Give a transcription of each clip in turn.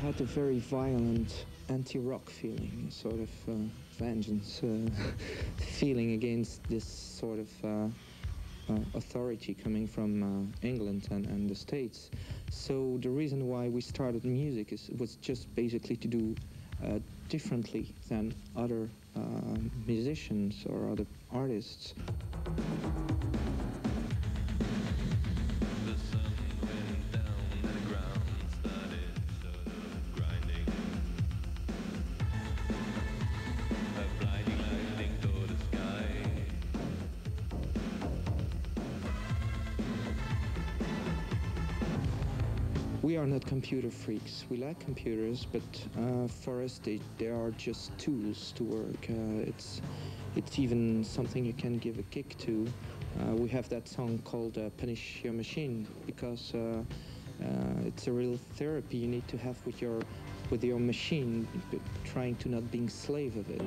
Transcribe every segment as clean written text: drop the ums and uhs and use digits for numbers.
had a very violent anti-rock feeling, sort of vengeance feeling against this sort of authority coming from England and the States. So the reason why we started music was just basically to do differently than other musicians or other artists. We are not computer freaks. We like computers, but for us they are just tools to work. It's even something you can give a kick to. We have that song called Punish Your Machine because it's a real therapy you need to have with your machine, trying to not being slave of it.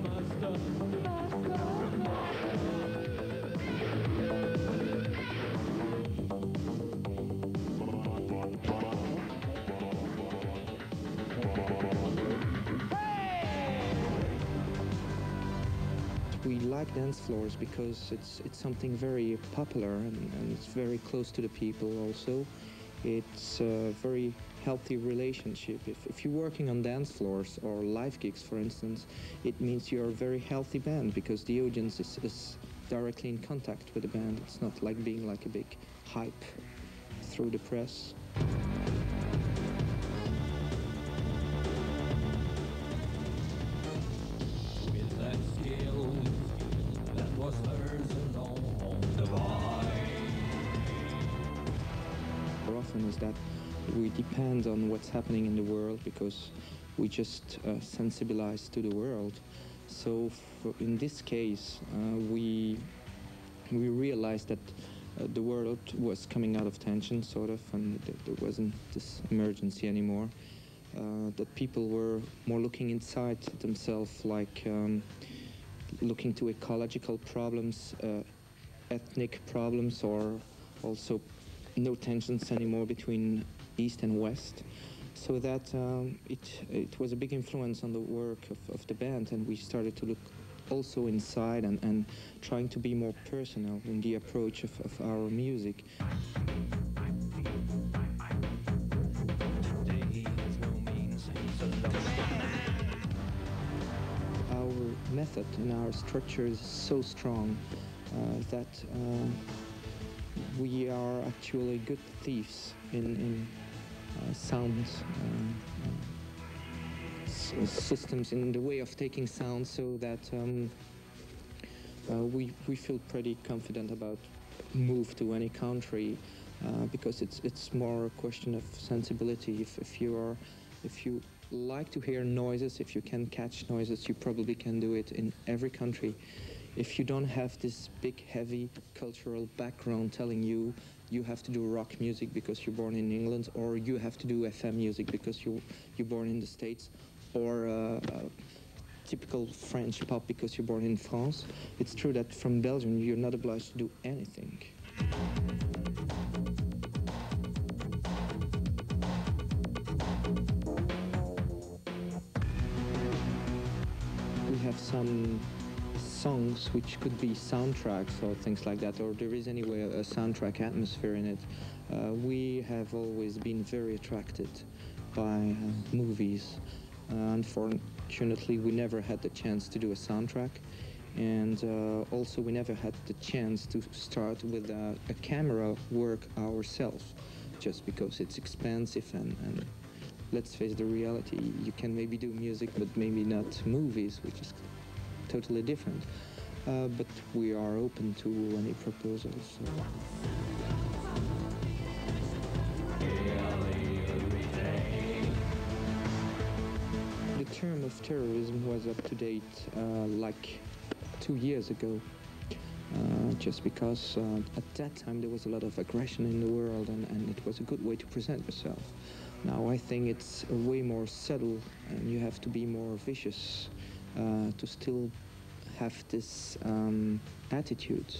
We like dance floors because it's something very popular and it's very close to the people also. It's a very healthy relationship. If you're working on dance floors or live gigs, for instance, it means you're a very healthy band because the audience is directly in contact with the band. It's not like being like a big hype through the press. Often is that we depend on what's happening in the world because we just sensibilize to the world. So in this case, we realized that the world was coming out of tension, sort of, and there wasn't this emergency anymore. That people were more looking inside themselves, like looking to ecological problems, ethnic problems, or also no tensions anymore between East and West. So that it was a big influence on the work of the band, and we started to look also inside and trying to be more personal in the approach of our music. Our method and our structure is so strong that we are actually good thieves in sound systems, in the way of taking sound, so that we feel pretty confident about move to any country because it's more a question of sensibility. If you like to hear noises, if you can catch noises, you probably can do it in every country. If you don't have this big, heavy cultural background telling you have to do rock music because you're born in England, or you have to do FM music because you're born in the States, or typical French pop because you're born in France, it's true that from Belgium you're not obliged to do anything. We have some songs which could be soundtracks or things like that, or there is anyway a soundtrack atmosphere in it. We have always been very attracted by movies. Unfortunately, we never had the chance to do a soundtrack, and also we never had the chance to start with a camera work ourselves, just because it's expensive and let's face the reality, you can maybe do music but maybe not movies, which is totally different. But we are open to any proposals. The term of terrorism was up to date like 2 years ago, just because at that time there was a lot of aggression in the world, and it was a good way to present yourself. Now I think it's way more subtle, and you have to be more vicious to still have this attitude.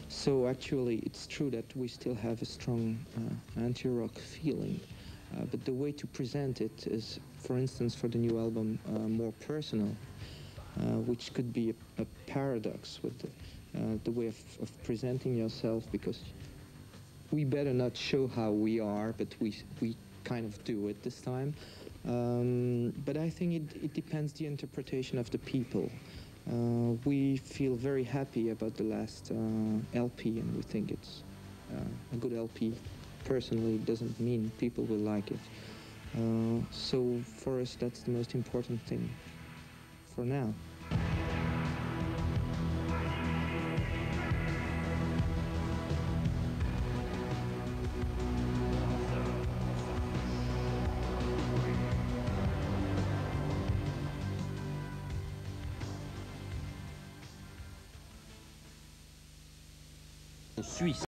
So actually it's true that we still have a strong anti-rock feeling, but the way to present it is for instance, for the new album, more personal, which could be a paradox with the way of presenting yourself, because we better not show how we are, but we kind of do it this time. But I think it depends the interpretation of the people. We feel very happy about the last LP, and we think it's a good LP. Personally, it doesn't mean people will like it. So for us, that's the most important thing for now. Suisse.